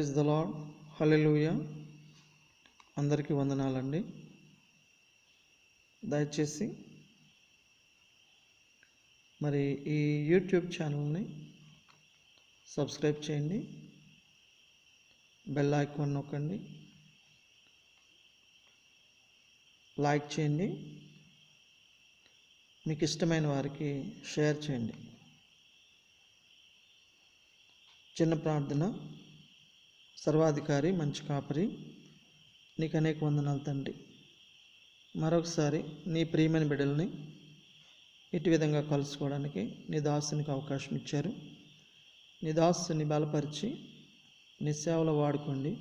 Praise the lord. హల్లెలూయా. అందరికీ వందనాలండి. దయచేసి మరి ఈ యూట్యూబ్ ఛానల్ని సబ్స్క్రైబ్ చేయండి, బెల్ ఐకాన్ నొక్కండి, లైక్ చేయండి, మీకు ఇష్టమైన వారికి షేర్ చేయండి. చిన్న ప్రార్థన. సర్వాధికారి, మంచి కాపరి, నీకు అనేక వందనాలు తండ్రి. మరొకసారి నీ ప్రియమైన బిడ్డల్ని ఇటు విధంగా కలుసుకోవడానికి నీ దాసునికి అవకాశం ఇచ్చారు. నీ దాసుని బలపరిచి నీ సేవలో వాడుకోండి.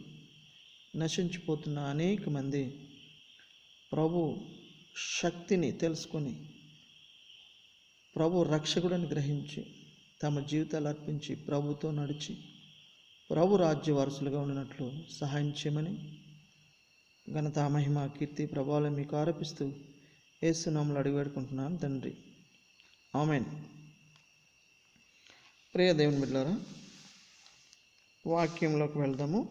నశించిపోతున్న అనేక మంది ప్రభు శక్తిని తెలుసుకొని ప్రభు రక్షకుడని గ్రహించి తమ జీవితాలు అర్పించి ప్రభుతో నడిచి ప్రభు రాజ్య వారసులుగా ఉండినట్లు సహాయం చేయమని ఘనత, మహిమ, కీర్తి, ప్రభావాలను మీకు ఆరోపిస్తూ యేసు నామములో అడిగి వేడుకుంటున్నాను తండ్రి. ఆమేన్. ప్రియ దేవుని బిడ్డలారా, వాక్యంలోకి వెళ్దాము.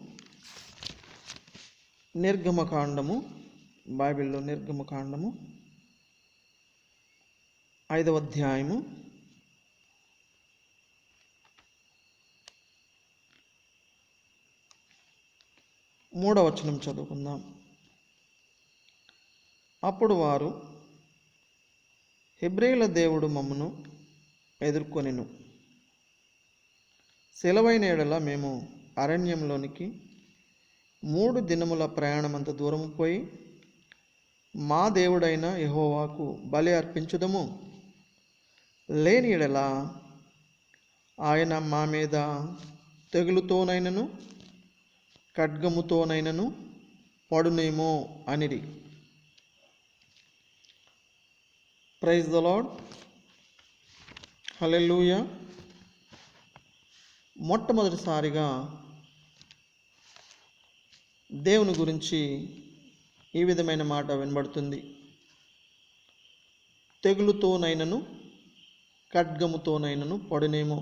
నిర్గమకాండము, బైబిల్లో నిర్గమకాండము 5వ అధ్యాయము 3వ వచనం చదువుకుందాం. అప్పుడు వారు, హెబ్రీయుల దేవుడు మమ్మను ఎదుర్కొనెను. సెలవైన ఎడల మేము అరణ్యంలోనికి 3 దినముల ప్రయాణమంత దూరము పోయి మా దేవుడైన యెహోవాకు బలి అర్పించుదము. లేని ఎడల ఆయన మా మీద తెగులుతోనైనను ఖడ్గముతోనైనను పడునేమో అనిరి. Praise the lord. హల్లెలూయా. మొట్టమొదటిసారిగా దేవుని గురించి ఈ విధమైన మాట వినబడుతుంది. తెగులుతోనైనను ఖడ్గముతోనైనను పడునేమో.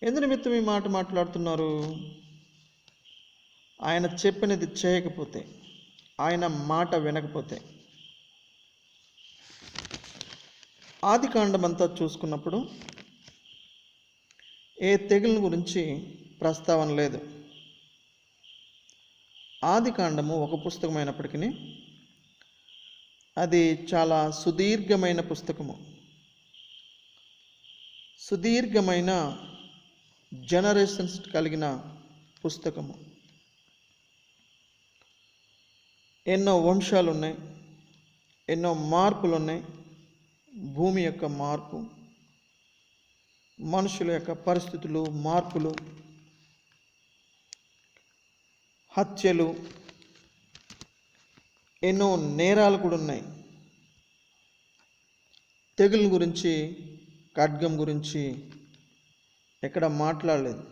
ఎందు నిమిత్తం ఈ మాట మాట్లాడుతున్నారు? ఆయన చెప్పినది చేయకపోతే, ఆయన మాట వినకపోతే. ఆదికాండమంతా చూసుకున్నప్పుడు ఏ తెగులు గురించి ప్రస్తావన లేదు. ఆదికాండము ఒక పుస్తకమైనప్పటికీ అది చాలా సుదీర్ఘమైన పుస్తకము. సుదీర్ఘమైన జనరేషన్స్ కలిగిన పుస్తకము. ఎన్నో వంశాలు ఉన్నాయి, ఎన్నో మార్పులు ఉన్నాయి. భూమి యొక్క మార్పు, మనుషుల యొక్క పరిస్థితులు, మార్పులు, హత్యలు, ఎన్నో నేరాలు కూడా ఉన్నాయి. తెగులు గురించి, ఖడ్గం గురించి ఎక్కడ మాట్లాడలేదు.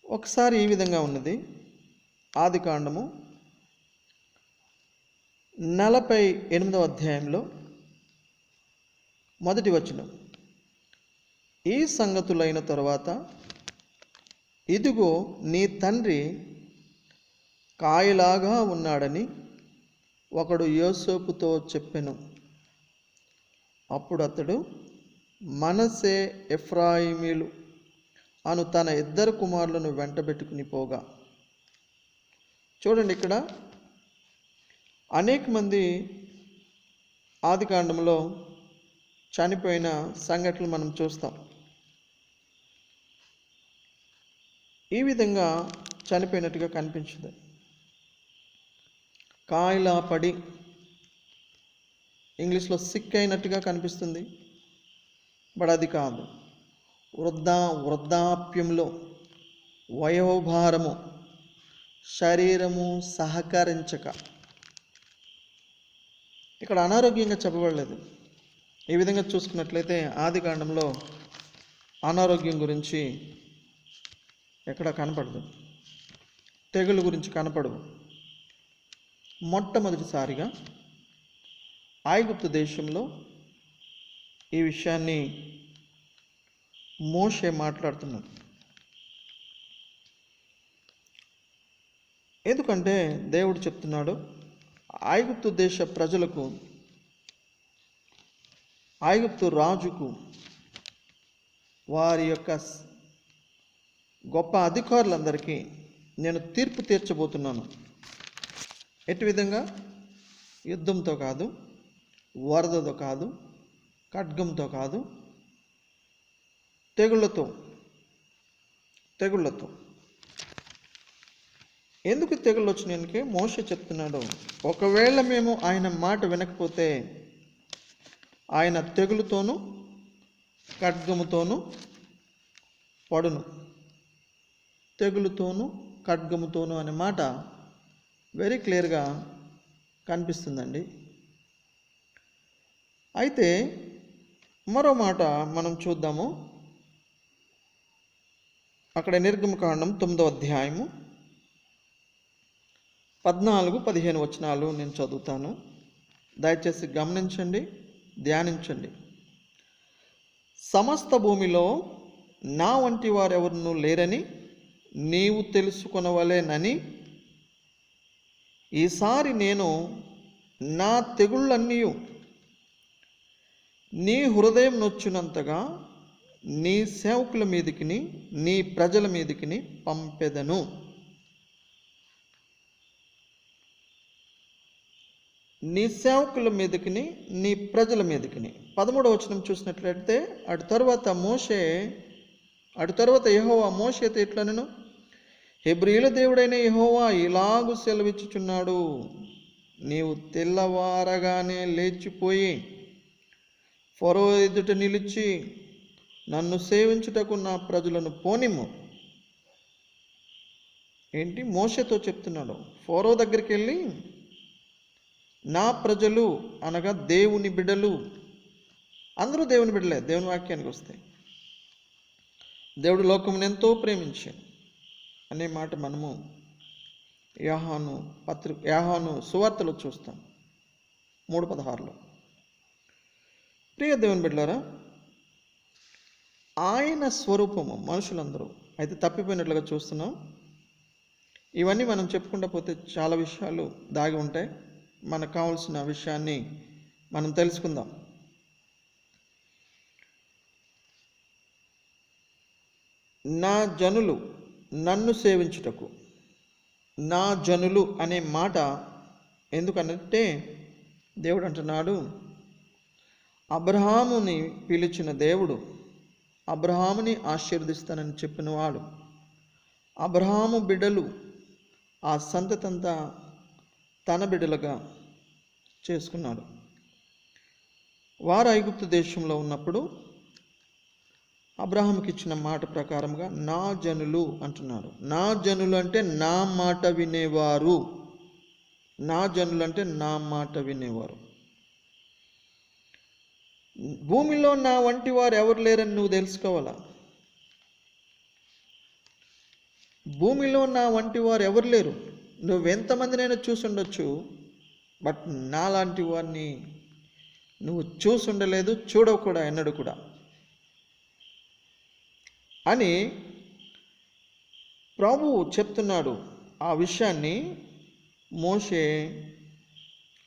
ఒకసారి ఈ విధంగా ఉన్నది. ఆదికాండము 48వ అధ్యాయంలో 1వ వచనం. ఈ సంగతులైన తరువాత ఇదిగో నీ తండ్రి కాయలాగా ఉన్నాడని ఒకడు యోసేపుతో చెప్పెను. అప్పుడు అతడు మనస్సే, ఎఫ్రాయిమీలు అను తన 2 కుమారులను వెంటబెట్టుకుని పోగా. చూడండి, ఇక్కడ అనేక మంది ఆదికాండంలో చనిపోయిన సంఘటనలు మనం చూస్తాం. ఈ విధంగా చనిపోయినట్టుగా కనిపించదు. కాయలా పడి, ఇంగ్లీష్లో సిక్ అయినట్టుగా కనిపిస్తుంది. బట్ అది కాదు. వృద్ధాప్యంలో, వయోభారము, శరీరము సహకరించక. ఇక్కడ అనారోగ్యంగా చెప్పబడలేదు. ఈ విధంగా చూసుకున్నట్లయితే ఆదికాండంలో అనారోగ్యం గురించి ఎక్కడ కనపడదు, తెగులు గురించి కనపడదు. మొట్టమొదటిసారిగా ఐగుప్తు దేశంలో ఈ విషయాన్ని మోషే మాట్లాడుతున్నాడు. ఎందుకంటే దేవుడు చెప్తున్నాడు, ఐగుప్తు దేశ ప్రజలకు, ఐగుప్తు రాజుకు, వారి యొక్క గొప్ప అధికారులందరికీ నేను తీర్పు తీర్చబోతున్నాను. ఎటు విధంగా? యుద్ధంతో కాదు, వరదతో కాదు, ఖడ్గంతో కాదు, తెగుళ్ళతో. ఎందుకు తెగుళ్ళు వచ్చినానికి మోషే చెప్తున్నాడు, ఒకవేళ మేము ఆయన మాట వినకపోతే ఆయన తెగులుతోనూ ఖడ్గముతోనూ పడును. తెగులుతోనూ ఖడ్గముతోనూ అనే మాట వెరీ క్లియర్గా కనిపిస్తుందండి. అయితే మరో మాట మనం చూద్దాము. అక్కడ నిర్గమకాండం 9వ అధ్యాయము 14-15 వచనాలు నేను చదువుతాను. దయచేసి గమనించండి, ధ్యానించండి. సమస్త భూమిలో నా వంటి వారెవరునూ లేరని నీవు తెలుసుకొనవలెనని ఈసారి నేను నా తెగుళ్ళన్నీ నీ హృదయం నొచ్చునంతగా నీ సేవకుల మీదికిని నీ ప్రజల మీదికిని పంపెదను. నీ సేవకుల మీదకిని నీ ప్రజల మీదకిని. 13వ వచనం చూసినట్లయితే అటు తర్వాత యెహోవా మోషేతో ఇట్లనెను, హెబ్రీయుల దేవుడైన యెహోవా ఇలాగు సెలవిచ్చుచున్నాడు, నీవు తెల్లవారగానే లేచిపోయి ఫరో ఎదుట నిలిచి నన్ను సేవించుటకు నా ప్రజలను పోనిమ్ము. ఏంటి? మోషేతో చెప్తున్నాడు. ఫరో దగ్గరికి వెళ్ళి నా ప్రజలు అనగా దేవుని బిడ్డలు, అందరూ దేవుని బిడ్డలే. దేవుని వాక్యానికి వస్తే దేవుడు లోకమును ఎంతో ప్రేమించాడు అనే మాట మనము యోహాను సువార్తలో చూస్తాం 3:16. ప్రియ దేవుని బిడ్డలారా, ఆయన స్వరూపము మనుషులందరూ అయితే తప్పిపోయినట్లుగా చూస్తున్నాం. ఇవన్నీ మనం చెప్పుకుంటూ పోతే చాలా విషయాలు దాగి ఉంటాయి. మనకు కావాల్సిన విషయాన్ని మనం తెలుసుకుందాం. నా జనులు నన్ను సేవించుటకు, నా జనులు అనే మాట ఎందుకనంటే దేవుడు అంటున్నాడు, అబ్రహాముని పిలిచిన దేవుడు, అబ్రహాముని ఆశీర్వదిస్తానని చెప్పినవాడు, అబ్రహాము బిడ్డలు ఆ సంతతంతా తన బిడ్డలుగా చేసుకున్నాడు. వారు ఐగుప్తు దేశంలో ఉన్నప్పుడు అబ్రహాముకి ఇచ్చిన మాట ప్రకారంగా నా జనులు అంటున్నాడు. నా జనులు అంటే నా మాట వినేవారు. నా జనులు అంటే నా మాట వినేవారు. భూమిలో నా వంటి వారు ఎవరు లేరని నువ్వు తెలుసుకోవాలా. భూమిలో నా వంటి వారు ఎవరు లేరు. నువ్వెంతమందినైనా చూసుండొచ్చు, బట్ నాలాంటి వారిని నువ్వు చూసుండలేదు, చూడవు కూడా ఎన్నడూ కూడా అని ప్రభువు చెప్తున్నాడు. ఆ విషయాన్ని మోషే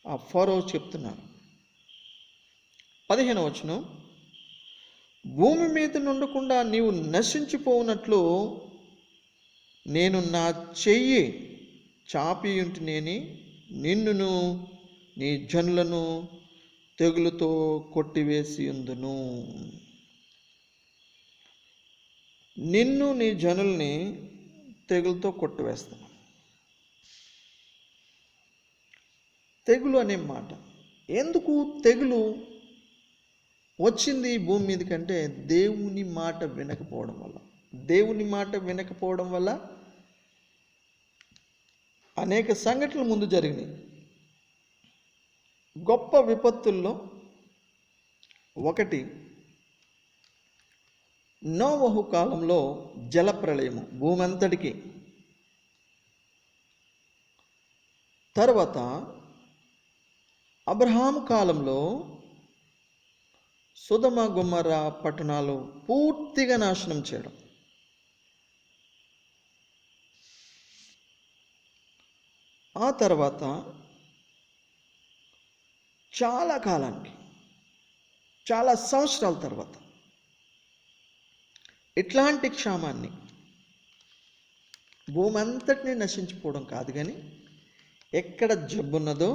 ఆ ఫరో చెప్తున్నాడు. 15వ వచనం, భూమి మీద నుండకుండా నీవు నశించిపోవునట్లు నేను నా చెయ్యి చాపియుంటినేని నిన్నును నీ జనులను తెగులుతో కొట్టివేసి ఉందును. నిన్ను నీ జనుల్ని తెగులుతో కొట్టివేస్తాను. తెగులు అనే మాట ఎందుకు తెగులు వచ్చింది భూమి మీద కంటే దేవుని మాట వినకపోవడం వల్ల. దేవుని మాట వినకపోవడం వల్ల అనేక సంఘటనలు ముందు జరిగినాయి. గొప్ప విపత్తుల్లో ఒకటి నోవహు కాలంలో జలప్రళయము భూమి అంతటికి. తర్వాత అబ్రహాము కాలంలో సొదొమ గొమొర్ర పట్టణాలు పూర్తిగా నాశనం చేయడం. ఆ తర్వాత చాలా కాలానికి, చాలా సంవత్సరాల తర్వాత ఇట్లాంటి క్షామాన్ని, భూమి అంతటినీ నశించిపోవడం కాదు కానీ ఎక్కడ జబ్బున్నదో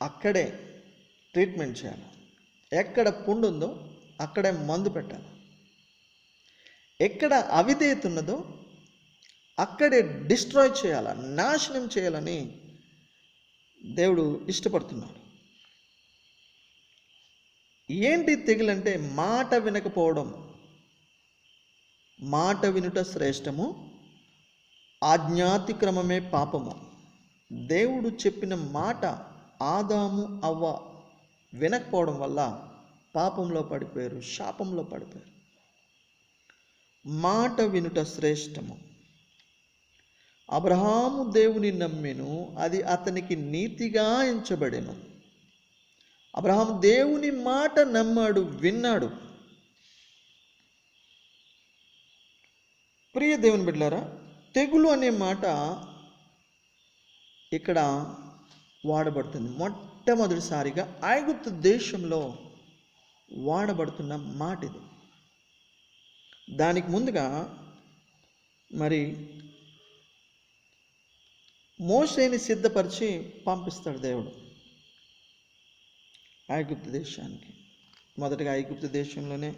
అక్కడే ట్రీట్మెంట్ చేయాలి, ఎక్కడ పుండు ఉందో అక్కడే మందు పెట్టాలి, ఎక్కడ అవిధేయత ఉన్నదో అక్కడే డిస్ట్రాయ్ చేయాలి, నాశనం చేయాలని దేవుడు ఇష్టపడుతున్నాడు. ఏంటి తెగులంటే మాట వినకపోవడం. మాట వినుట శ్రేష్టము, ఆజ్ఞాతిక్రమమే పాపము. దేవుడు చెప్పిన మాట ఆదాము అవ్వ వినకపోవడం వల్ల పాపంలో పడిపోయారు, శాపంలో పడిపోయారు. మాట వినుట శ్రేష్టము. అబ్రహాము దేవుని నమ్మెను, అది అతనికి నీతిగా ఎంచబడెను. అబ్రహాము దేవుని మాట నమ్మాడు, విన్నాడు. ప్రియ దేవుని బిడ్డలారా, తెగులు అనే మాట ఇక్కడ వాడబడుతుంది. మొట్టమొదటిసారిగా ఐగుప్తు దేశంలో వాడబడుతున్న మాట ఇది. దానికి ముందుగా మరి మోషేని సిద్ధపరిచి పంపిస్తాడు దేవుడు ఐగుప్తు దేశానికి. మొదటగా ఐగుప్తు దేశంలోనే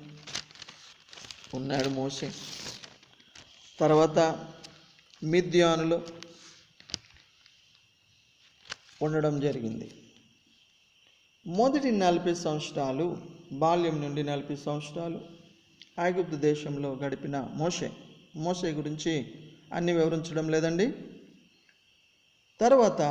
ఉన్నాడు మోషే. తర్వాత మిద్యానులో ఉండడం జరిగింది. మొదటి 40 సంవత్సరాలు, బాల్యం నుండి 40 సంవత్సరాలు ఐగుప్తు దేశంలో గడిపిన మోషే గురించి అన్ని వివరించడం లేదండి. తర్వాత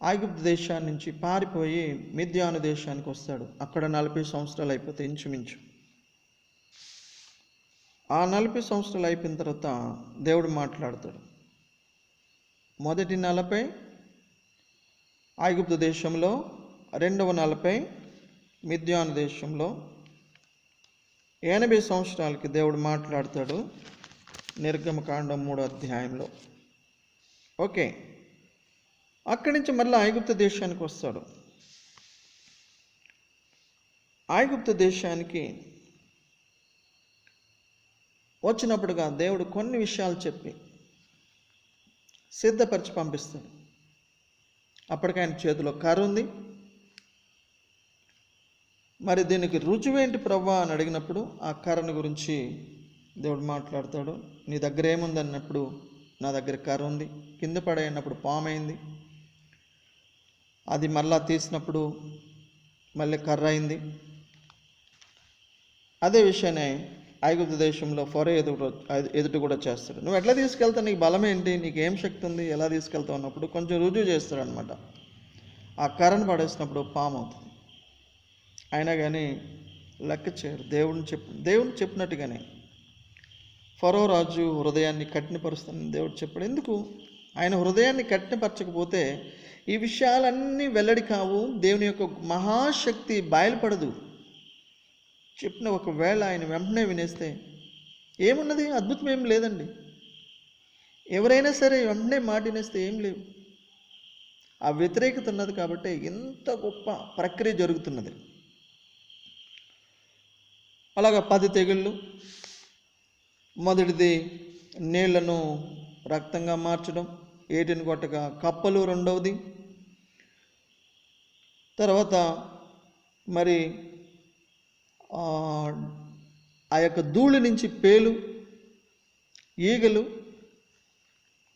ఐగుప్తు దేశాన్ని నుంచి పారిపోయి మిద్యాను దేశానికి వస్తాడు. అక్కడ 40 సంవత్సరాలు అయిపోతే ఇంచుమించు. ఆ 40 సంవత్సరాలు అయిపోయిన తర్వాత దేవుడు మాట్లాడతాడు. మొదటి 40 ఐగుప్తు దేశంలో, రెండవ 40 మిద్యాను దేశంలో. 80 సంవత్సరాలకి దేవుడు మాట్లాడతాడు నిర్గమకాండం 3వ అధ్యాయంలో. ఓకే, అక్కడి నుంచి మళ్ళీ ఐగుప్తు దేశానికి వస్తాడు. ఐగుప్తు దేశానికి వచ్చినప్పుడుగా దేవుడు కొన్ని విషయాలు చెప్పి సిద్ధపరిచి పంపిస్తాడు. అప్పటికి ఆయన చేతిలో కర్ర ఉంది. మరి దీనికి రుజువేంటి ప్రభువా అని అడిగినప్పుడు ఆ కర్రను గురించి దేవుడు మాట్లాడతాడు. నీ దగ్గర ఏముంది అన్నప్పుడు నా దగ్గర కర్ర ఉంది. కింద పడైనప్పుడు పాము అయింది, అది మళ్ళా తీసినప్పుడు మళ్ళీ కర్ర అయింది. అదే విషయాన్ని ఐగుప్తు దేశంలో ఫరో ఎదుటి కూడా చేస్తాడు. నువ్వు ఎట్లా తీసుకెళ్తావు, నీకు బలం ఏంటి, నీకు ఏం శక్తి ఉంది, ఎలా తీసుకెళ్తావు అన్నప్పుడు కొంచెం రుజువు చేస్తాడు అనమాట. ఆ కర్రను పడేసినప్పుడు పాము అవుతుంది. అయినా కానీ లెక్క చేయరు. దేవుని చెప్పినట్టుగానే ఫరో రాజు హృదయాన్ని కఠినపరుస్తానని దేవుడు చెప్పాడు. ఎందుకు? ఆయన హృదయాన్ని కఠినపరచకపోతే ఈ విషయాలన్నీ వెల్లడి కావు, దేవుని యొక్క మహాశక్తి బయలుపడదు. చెప్పిన ఒకవేళ ఆయన వెంటనే వినేస్తే ఏమున్నది, అద్భుతం ఏం లేదండి. ఎవరైనా సరే వెంటనే మాట వినేస్తే ఏం లేవు. ఆ వ్యతిరేకత ఉన్నది కాబట్టి ఎంత గొప్ప ప్రక్రియ జరుగుతున్నది. అలాగా 10 తెగుళ్ళు. మొదటిది నీళ్లను రక్తంగా మార్చడం, ఏటిని కొట్టగా కప్పలు. రెండవది తర్వాత మరి ఆ యొక్క ధూళి నుంచి పేలు, ఈగలు.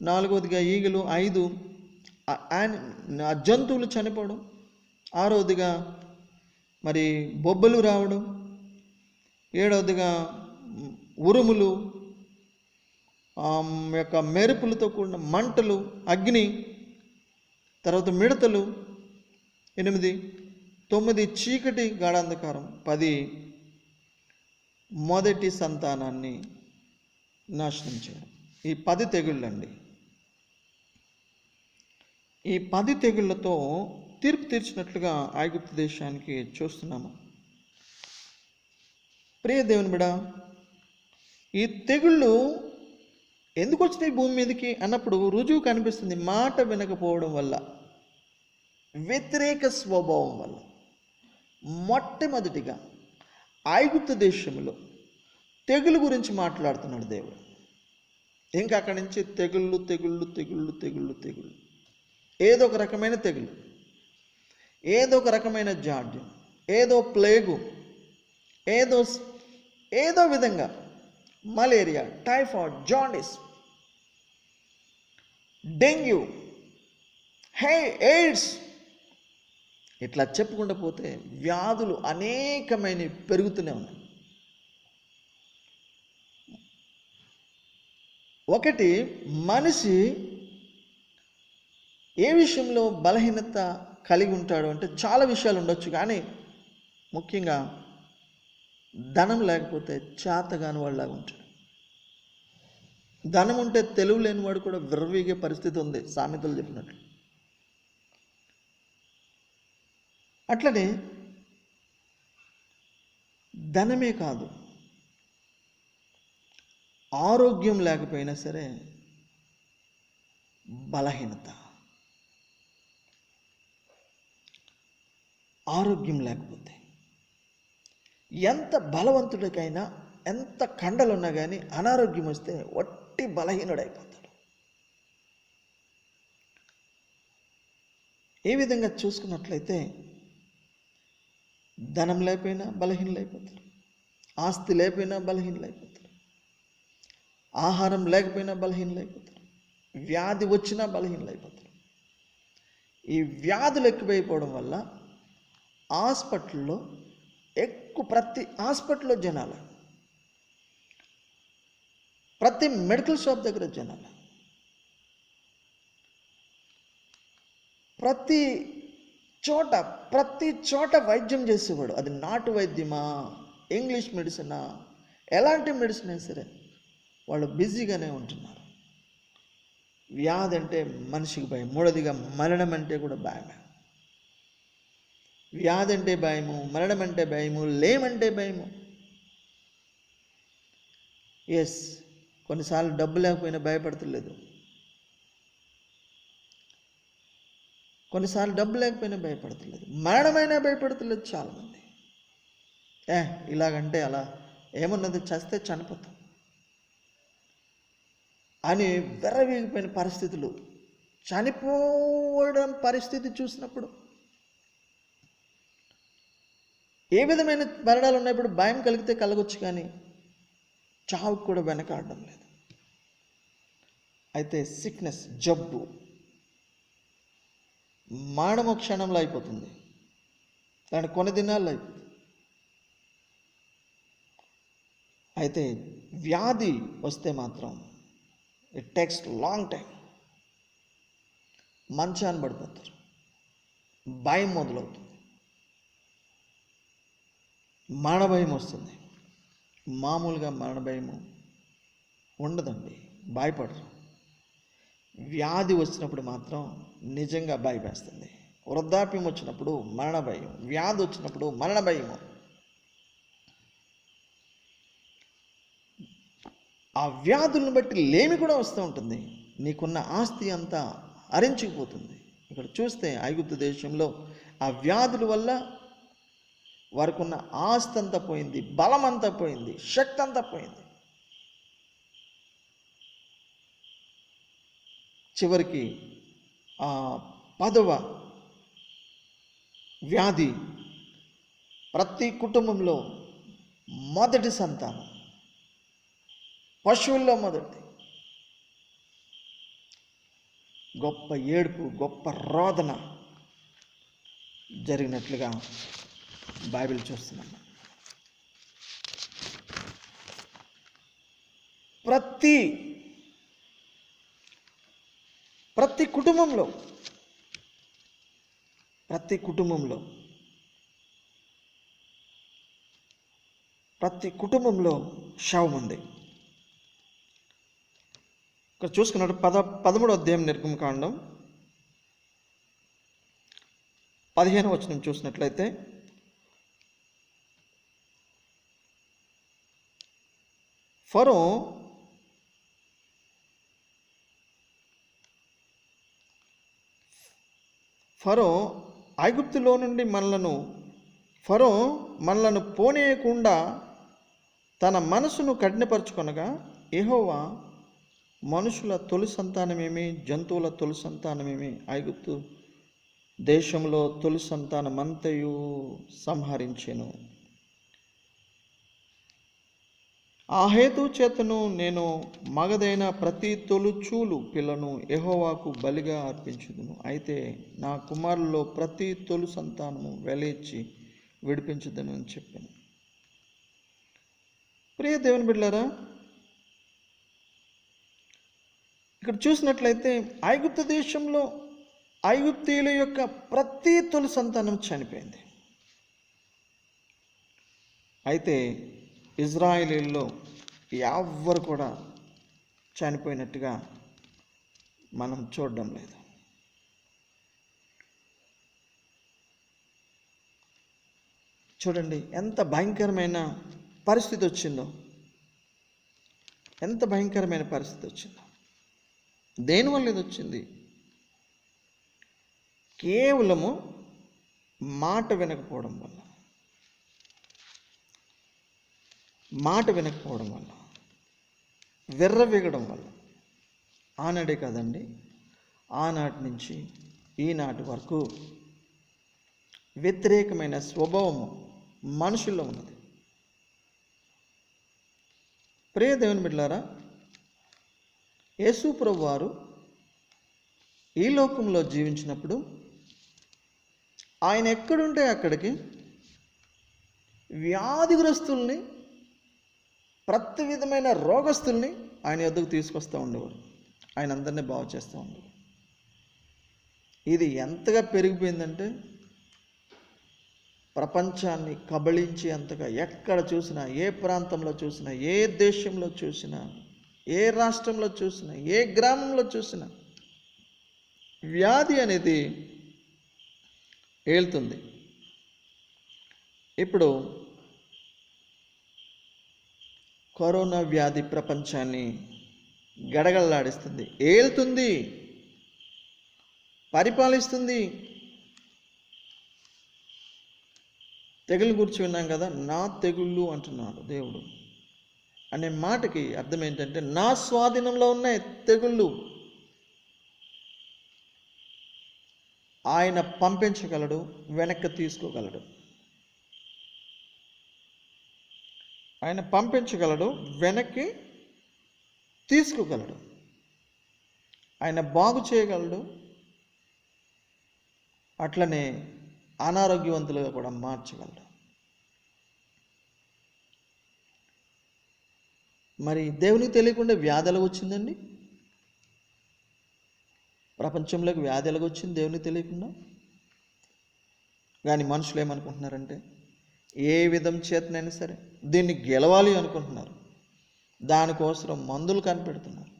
నాలుగవదిగా ఈగలు. 5 జంతువులు చనిపోవడం. 6వదిగా మరి బొబ్బలు రావడం. 7వదిగా ఉరుములు, యొక్క మెరుపులతో కూడిన మంటలు, అగ్ని. తర్వాత మిడతలు. 8, 9 చీకటి గాఢాంధకారం. 10 మొదటి సంతానాన్ని నాశనం చేయడం. ఈ 10 తెగుళ్ళండి. ఈ 10 తెగుళ్ళతో తీర్పు తీర్చినట్లుగా ఐగుప్తు దేశానికి చూస్తున్నాము. ప్రియ దేవుని బిడ్డ, ఈ తెగుళ్ళు ఎందుకు వచ్చినాయి భూమి మీదకి అన్నప్పుడు రుజువు కనిపిస్తుంది. మాట వినకపోవడం వల్ల, వ్యతిరేక స్వభావం వల్ల. మొట్టమొదటిగా ఐగుప్తు దేశంలో తెగులు గురించి మాట్లాడుతున్నాడు దేవుడు. ఇంకా అక్కడి నుంచి తెగుళ్ళు తెగుళ్ళు తెగుళ్ళు తెగుళ్ళు తెగుళ్ళు, ఏదో ఒక రకమైన తెగులు, ఏదో ఒక రకమైన జాడ్యం, ఏదో ప్లేగు, ఏదో విధంగా malaria, typhoid, jaundice, dengue, AIDS, ఇట్లా చెప్పుకుంటూ పోతే వ్యాధులు అనేకమైన పెరుగుతూనే ఉన్నాయి. ఒకటి, మనిషి ఏ విషయంలో బలహీనత కలిగి ఉంటాడు అంటే చాలా విషయాలు ఉండొచ్చు, కానీ ముఖ్యంగా ధనం లేకపోతే చేతగాని వాళ్ళలాగా ఉంటాడు. ధనం ఉంటే తెలివి లేని వాడు కూడా విర్రవీగే పరిస్థితి ఉంది, సామెతలు చెప్పినట్లు. అట్లనే ధనమే కాదు, ఆరోగ్యం లేకపోయినా సరే బలహీనత. ఆరోగ్యం లేకపోతే ఎంత బలవంతుడికైనా, ఎంత కండలున్నా కానీ అనారోగ్యం వస్తే వట్టి బలహీనుడైపోతాడు. ఏ విధంగా చూసుకున్నట్లయితే ధనం లేకపోయినా బలహీనులైపోతారు, ఆస్తి లేకపోయినా బలహీనులైపోతారు, ఆహారం లేకపోయినా బలహీనులైపోతారు, వ్యాధి వచ్చినా బలహీనులైపోతారు. ఈ వ్యాధులు ఎక్కువైపోవడం వల్ల హాస్పిటల్లో ప్రతి హాస్పిటల్లో జనాలు, ప్రతి మెడికల్ షాప్ దగ్గర జనాలు, ప్రతి చోట వైద్యం చేసేవాడు. అది నాటు వైద్యమా, ఇంగ్లీష్ మెడిసినా, ఎలాంటి మెడిసిన్ అయినా సరే వాళ్ళు బిజీగానే ఉంటున్నారు. వ్యాధి అంటే మనిషికి భయం. మూడోదిగా మరణం అంటే కూడా భయమే. వ్యాధి అంటే భయము, మరణం అంటే భయము, లేమంటే భయము. కొన్నిసార్లు డబ్బు లేకపోయినా భయపడతలేదు, కొన్నిసార్లు డబ్బు లేకపోయినా భయపడతలేదు, మరణమైనా భయపడతలేదు చాలామంది. ఇలాగంటే అలా ఏమున్నది, చస్తే చనిపోతాం అని వెర్రవీగిపోయిన పరిస్థితులు. చనిపోవడం పరిస్థితి చూసినప్పుడు ఏ విధమైన మరణాలు ఉన్నప్పుడు భయం కలిగితే కలగొచ్చు, కానీ చావుకు కూడా వెనకాడడం లేదు. అయితే సిక్నెస్, జబ్బు, మరణము క్షణంలో అయిపోతుంది, దాని కొన్ని దినాల్లో అయిపోతుంది. అయితే వ్యాధి వస్తే మాత్రం ఇట్ టేక్స్ లాంగ్ టైం. మంచాన్ని పడిపోతారు, భయం మొదలవుతుంది, మరణ భయం వస్తుంది. మామూలుగా మరణ భయము ఉండదండి, భయపడరు. వ్యాధి వచ్చినప్పుడు మాత్రం నిజంగా భయపేస్తుంది. వృద్ధాప్యం వచ్చినప్పుడు మరణ భయం, వ్యాధి వచ్చినప్పుడు మరణ భయము. ఆ వ్యాధులను బట్టి లేమి కూడా వస్తూ ఉంటుంది. నీకున్న ఆస్తి అంతా హరించుకుపోతుంది. ఇక్కడ చూస్తే ఐగుప్తు దేశంలో ఆ వ్యాధుల వల్ల వారికి ఉన్న ఆస్తి అంతా పోయింది, బలం అంతా పోయింది, శక్తి అంతా పోయింది. చివరికి 10వ వ్యాధి ప్రతి కుటుంబంలో మొదటి సంతానం, పశువుల్లో మొదటి. గొప్ప ఏడుపు, గొప్ప రోదన జరిగినట్లుగా బైబిల్ చూస్తున్నాం. ప్రతి కుటుంబంలో శవం ఉంది. ఇక్కడ చూసుకున్నట్టు 13వ అధ్యాయం నిర్గమకాండం 15వ వచనం చూసినట్లయితే, ఫరో ఐగుప్తులో నుండి ఫరో మనలను పోనీయకుండా తన మనసును కఠినపరుచుకొనగా, యెహోవా మనుషుల తొలి సంతానమేమి, జంతువుల తొలి సంతానమేమి, ఐగుప్తు దేశంలో తొలి సంతానమంతయు సంహరించెను. ఆ హేతు చేతను నేను మగదైన ప్రతి తొలుచూలు పిల్లను యెహోవాకు బలిగా అర్పించుదును. అయితే నా కుమారుల్లో ప్రతి తొలి సంతానము వెలయిచ్చి విడిపించుదును అని చెప్పాను. ప్రియ దేవుని బిడ్డలారా, ఇక్కడ చూసినట్లయితే ఐగుప్తు దేశంలో ఐగుప్తీయుల యొక్క ప్రతి తొలి సంతానం చనిపోయింది. అయితే ఇజ్రాయేలీల్లో ఎవ్వరు కూడా చనిపోయినట్టుగా మనం చూడడం లేదు. చూడండి ఎంత భయంకరమైన పరిస్థితి వచ్చిందో, ఎంత భయంకరమైన పరిస్థితి వచ్చిందో. దేనివల్ల ఇది వచ్చింది? కేవలము మాట వినకపోవడం వల్ల, విర్రవీగడం వల్ల. ఆనాడే కాదండి, ఆనాటి నుంచి ఈనాటి వరకు వ్యతిరేకమైన స్వభావము మనుషుల్లో ఉన్నది. ప్రియ దేవుని బిడ్డలారా, యేసు ప్రభువు వారు ఈ లోకంలో జీవించినప్పుడు ఆయన ఎక్కడుంటే అక్కడికి వ్యాధిగ్రస్తుల్ని, ప్రతి విధమైన రోగస్తుల్ని ఆయన యొద్దకు తీసుకొస్తూ ఉండేవారు. ఆయన అందరినీ బాగు చేస్తూ ఉండేవారు. ఇది ఎంతగా పెరిగిపోయిందంటే ప్రపంచాన్ని కబళించి అంతగా ఎక్కడ చూసినా, ఏ ప్రాంతంలో చూసినా, ఏ దేశంలో చూసినా, ఏ రాష్ట్రంలో చూసినా, ఏ గ్రామంలో చూసినా వ్యాధి అనేది ఏలుతుంది. ఇప్పుడు కరోనా వ్యాధి ప్రపంచాన్ని గడగడలాడిస్తుంది, ఏలుతుంది, పరిపాలిస్తుంది. తెగులు గురించి విన్నాం కదా, నా తెగుళ్ళు అంటున్నాడు దేవుడు అనే మాటకి అర్థం ఏంటంటే, నా స్వాధీనంలో ఉన్నాయి తెగుళ్ళు. ఆయన పంపించగలడు, వెనక్కి తీసుకోగలడు. ఆయన పంపించగలడు, వెనక్కి తీసుకోగలడు. ఆయన బాగు చేయగలడు, అట్లనే అనారోగ్యవంతులుగా కూడా మార్చగలడు. మరి దేవునికి తెలియకుండా వ్యాధి ఎలాగొచ్చిందండి? ప్రపంచంలోకి వ్యాధి ఎలాగొచ్చింది దేవునికి తెలియకుండా? కానీ మనుషులు ఏమనుకుంటున్నారంటే, ఏ విధం చేతనైనా సరే దీన్ని గెలవాలి అనుకుంటున్నారు. దానికోసం మందులు కనిపెడుతున్నారు.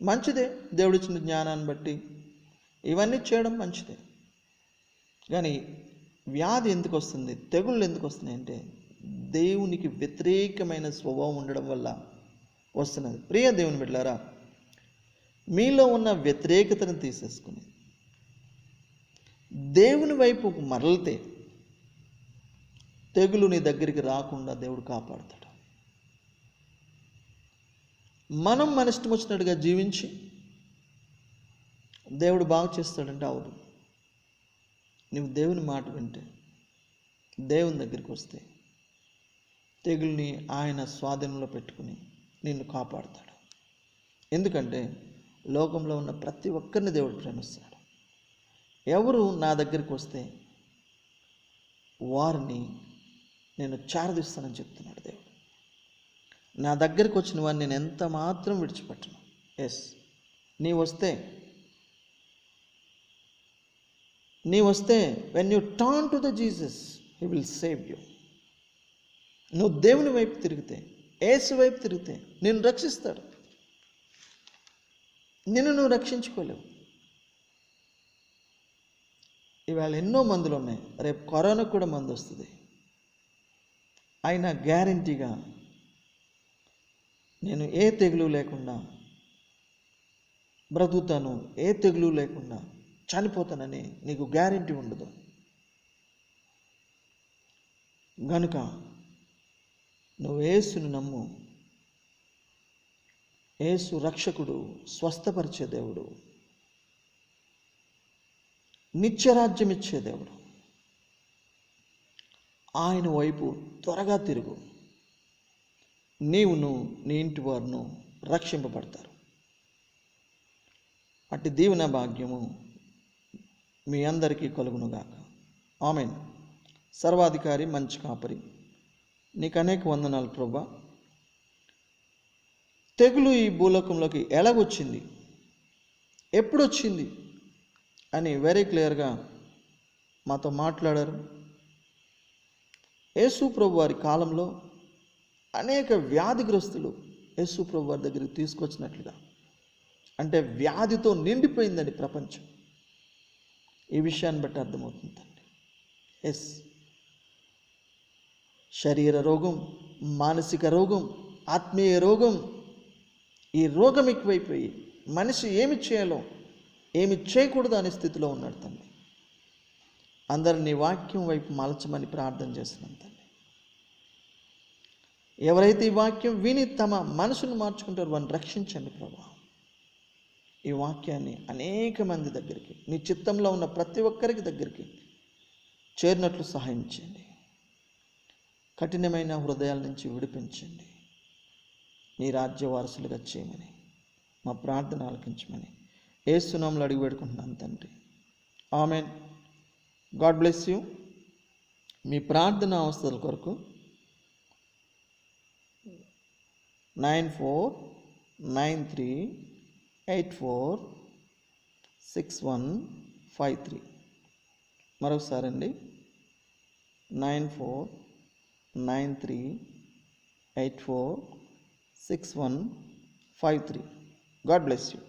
మంచిదే, దేవుడిచ్చిన జ్ఞానాన్ని బట్టి ఇవన్నీ చేయడం మంచిదే. కానీ వ్యాధి ఎందుకు వస్తుంది, తెగుళ్ళు ఎందుకు వస్తున్నాయి అంటే, దేవునికి వ్యతిరేకమైన స్వభావం ఉండడం వల్ల వస్తున్నది. ప్రియ దేవుని బిడ్డలారా, మీలో ఉన్న వ్యతిరేకతను తీసేసుకుని దేవుని వైపు మరలితే తెగులు నీ దగ్గరికి రాకుండా దేవుడు కాపాడుతాడు. మనం మన ఇష్టం వచ్చినట్టుగా జీవించి దేవుడు బాగు చేస్తాడంటే అవును. నువ్వు దేవుని మాట వింటే, దేవుని దగ్గరికి వస్తే తెగుల్ని ఆయన స్వాధీనంలో పెట్టుకుని నిన్ను కాపాడుతాడు. ఎందుకంటే లోకంలో ఉన్న ప్రతి ఒక్కరిని దేవుడు ప్రేమిస్తాడు. ఎవరు నా దగ్గరికి వస్తే వారిని నేను చారదీస్తానని చెప్తున్నాడు దేవుడు. నా దగ్గరికి వచ్చిన వారిని నేను ఎంత మాత్రం విడిచిపెట్టను. ఎస్, నీ వస్తే when you turn to the Jesus, he will save you. నువ్వు దేవుని వైపు తిరిగితే, యేసు వైపు తిరిగితే నిన్ను రక్షిస్తాడు. నిన్ను నువ్వు రక్షించుకోలేవు. ఇవాళ ఎన్నో మందులు ఉన్నాయి, రేపు కరోనాకు కూడా మందు వస్తుంది. అయినా గ్యారంటీగా నేను ఏ తెగులు లేకుండా బ్రతుకుతాను, ఏ తెగులు లేకుండా చనిపోతానని నీకు గ్యారంటీ ఉండదు. గనుక నువ్వు యేసును నమ్ము. యేసు రక్షకుడు, స్వస్థపరిచే దేవుడు, నిత్యరాజ్యం ఇచ్చే దేవుడు. ఆయన వైపు త్వరగా తిరుగు. నీవును నీ ఇంటి వారును రక్షింపబడతారు. అట్టి దీవెన భాగ్యము మీ అందరికీ కలుగునుగాక. ఆమేన్. సర్వాధికారి, మంచి కాపరి, నీకు అనేక వందనాలు ప్రభువా. తెగులు ఈ భూలోకంలోకి ఎలాగొచ్చింది, ఎప్పుడొచ్చింది అని వెరీ క్లియర్గా మాతో మాట్లాడారు. యేసు ప్రభు వారి కాలంలో అనేక వ్యాధిగ్రస్తులు యేసు ప్రభు వారి దగ్గరికి తీసుకొచ్చినట్లుగా, అంటే వ్యాధితో నిండిపోయిందండి ప్రపంచం. ఈ విషయాన్ని బట్టి అర్థమవుతుందండి. ఎస్, శరీర రోగం, మానసిక రోగం, ఆత్మీయ రోగం, ఈ రోగం ఎక్కువైపోయి మనిషి ఏమి చేయాలో ఏమి చేయకూడదు అనే స్థితిలో ఉన్నాడు తండ్రి. అందరినీ వాక్యం వైపు మలచమని ప్రార్థన చేస్తున్నాం తండ్రి. ఎవరైతే ఈ వాక్యం విని తమ మనసును మార్చుకుంటారో వారిని రక్షించండి ప్రభా. ఈ వాక్యాన్ని అనేక మంది దగ్గరికి, నీ చిత్తంలో ఉన్న ప్రతి ఒక్కరికి దగ్గరికి చేరినట్లు సహాయం చేయండి. కఠినమైన హృదయాల నుంచి విడిపించండి. నీ రాజ్య వారసులుగా చేయమని మా ప్రార్థన ఆలకించమని యేసు నామములో అడిగి పెడుకుంటున్నాను తండ్రి. ఆమెన్. God bless you. మీ ప్రార్థన అవసరాల కొరకు 9493846153. మరొకసారి అండి, 9493846153. God bless you.